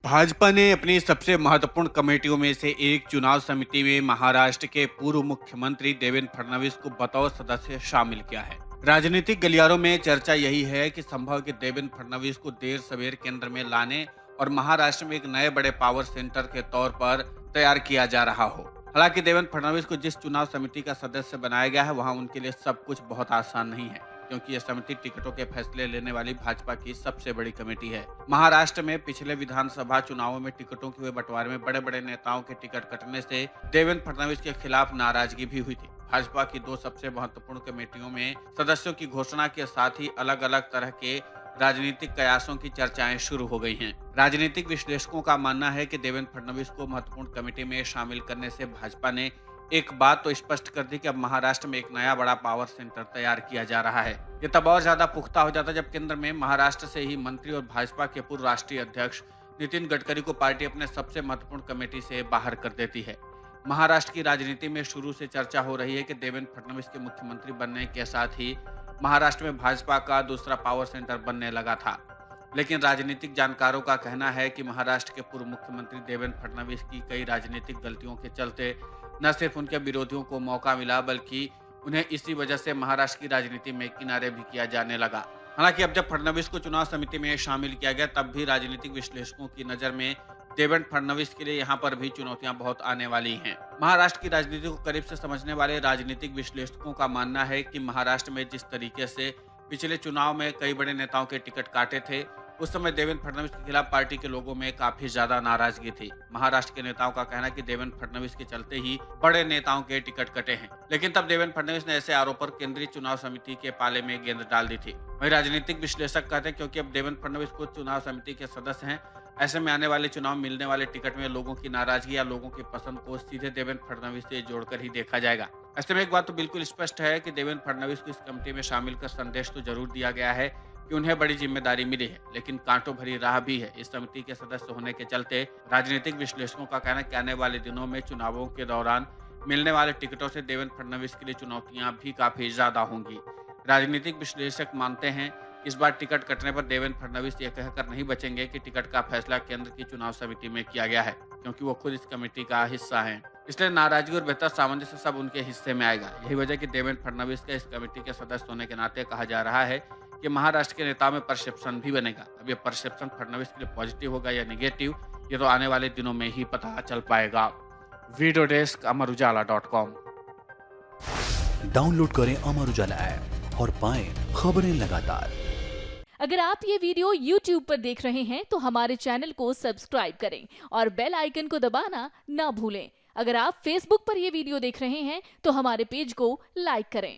भाजपा ने अपनी सबसे महत्वपूर्ण कमेटियों में से एक चुनाव समिति में महाराष्ट्र के पूर्व मुख्यमंत्री देवेंद्र फडणवीस को बतौर सदस्य शामिल किया है। राजनीतिक गलियारों में चर्चा यही है कि संभव कि देवेंद्र फडणवीस को देर सवेर केंद्र में लाने और महाराष्ट्र में एक नए बड़े पावर सेंटर के तौर पर तैयार किया जा रहा हो। हालांकि देवेंद्र फडणवीस को जिस चुनाव समिति का सदस्य बनाया गया है, वहां उनके लिए सब कुछ बहुत आसान नहीं है, क्योंकि यह समिति टिकटों के फैसले लेने वाली भाजपा की सबसे बड़ी कमेटी है। महाराष्ट्र में पिछले विधानसभा चुनावों में टिकटों के हुए बंटवारे में बड़े बड़े नेताओं के टिकट कटने से देवेंद्र फडणवीस के खिलाफ नाराजगी भी हुई थी। भाजपा की दो सबसे महत्वपूर्ण कमेटियों में सदस्यों की घोषणा के साथ ही अलग अलग तरह के राजनीतिक कयासों की चर्चाएं शुरू हो गई हैं। राजनीतिक विश्लेषकों का मानना है कि देवेंद्र फडणवीस को महत्वपूर्ण कमेटी में शामिल करने से भाजपा ने एक बात तो स्पष्ट कर दी कि अब महाराष्ट्र में एक नया बड़ा पावर सेंटर तैयार किया जा रहा है। ये तब और ज्यादा पुख्ता हो जाता जब केंद्र में महाराष्ट्र से ही मंत्री और भाजपा के पूर्व राष्ट्रीय अध्यक्ष नितिन गडकरी को पार्टी अपने सबसे महत्वपूर्ण कमेटी से बाहर कर देती है। महाराष्ट्र की राजनीति में शुरू से चर्चा हो रही है कि देवेंद्र फडणवीस के मुख्यमंत्री बनने के साथ ही महाराष्ट्र में भाजपा का दूसरा पावर सेंटर बनने लगा था। लेकिन राजनीतिक जानकारों का कहना है कि महाराष्ट्र के पूर्व मुख्यमंत्री देवेंद्र फडणवीस की कई राजनीतिक गलतियों के चलते न सिर्फ उनके विरोधियों को मौका मिला, बल्कि उन्हें इसी वजह से महाराष्ट्र की राजनीति में किनारे भी किया जाने लगा। हालांकि अब जब फडणवीस को चुनाव समिति में शामिल किया गया, तब भी राजनीतिक विश्लेषकों की नजर में देवेंद्र फडणवीस के लिए यहाँ पर भी चुनौतियां बहुत आने वाली हैं। महाराष्ट्र की राजनीति को करीब से समझने वाले राजनीतिक विश्लेषकों का मानना है कि महाराष्ट्र में जिस तरीके से पिछले चुनाव में कई बड़े नेताओं के टिकट काटे थे, उस समय देवेंद्र फडणवीस के खिलाफ पार्टी के लोगों में काफी ज्यादा नाराजगी थी। महाराष्ट्र के नेताओं का कहना है कि देवेंद्र फडणवीस के चलते ही बड़े नेताओं के टिकट कटे हैं। लेकिन तब देवेंद्र फडणवीस ने ऐसे आरोप पर केंद्रीय चुनाव समिति के पाले में गेंद डाल दी थी। वहीं राजनीतिक विश्लेषक कहते हैं क्योंकि अब देवेंद्र फडणवीस को चुनाव समिति के सदस्य हैं, ऐसे में आने वाले चुनाव में मिलने वाले टिकट में लोगों की नाराजगी या लोगों की पसंद को सीधे देवेंद्र फडणवीस से जोड़कर ही देखा जाएगा। ऐसे में एक बात तो बिल्कुल स्पष्ट है कि देवेंद्र फडणवीस को इस कमेटी में शामिल कर संदेश तो जरूर दिया गया है कि उन्हें बड़ी जिम्मेदारी मिली है, लेकिन कांटों भरी राह भी है। इस समिति के सदस्य होने के चलते राजनीतिक विश्लेषकों का कहना है कि आने वाले दिनों में चुनावों के दौरान मिलने वाले टिकटों से देवेंद्र फडणवीस के लिए चुनौतियां भी काफी ज्यादा होंगी। राजनीतिक विश्लेषक मानते हैं इस बार टिकट कटने पर देवेंद्र फडणवीस ये कहकर नहीं बचेंगे कि टिकट का फैसला केंद्र की चुनाव समिति में किया गया है, क्योंकि वो खुद इस कमेटी का हिस्सा हैं। इसलिए नाराजगी और बेहतर सामंजस्य सब उनके हिस्से में आएगा। यही वजह कि देवेंद्र फडणवीस का इस कमेटी के सदस्य होने के नाते कहा जा रहा है कि महाराष्ट्र के नेताओं में परसेप्शन भी बनेगा। अब ये परसेप्शन फडणवीस के लिए पॉजिटिव होगा या निगेटिव, ये तो आने वाले दिनों में ही पता चल पाएगा। Video desk अमरुजाला.com। डाउनलोड करें अमर उजाला ऐप और पाएं खबरें लगातार। अगर आप ये वीडियो YouTube पर देख रहे हैं तो हमारे चैनल को सब्सक्राइब करें और बेल आइकन को दबाना ना भूलें। अगर आप Facebook पर ये वीडियो देख रहे हैं तो हमारे पेज को लाइक करें।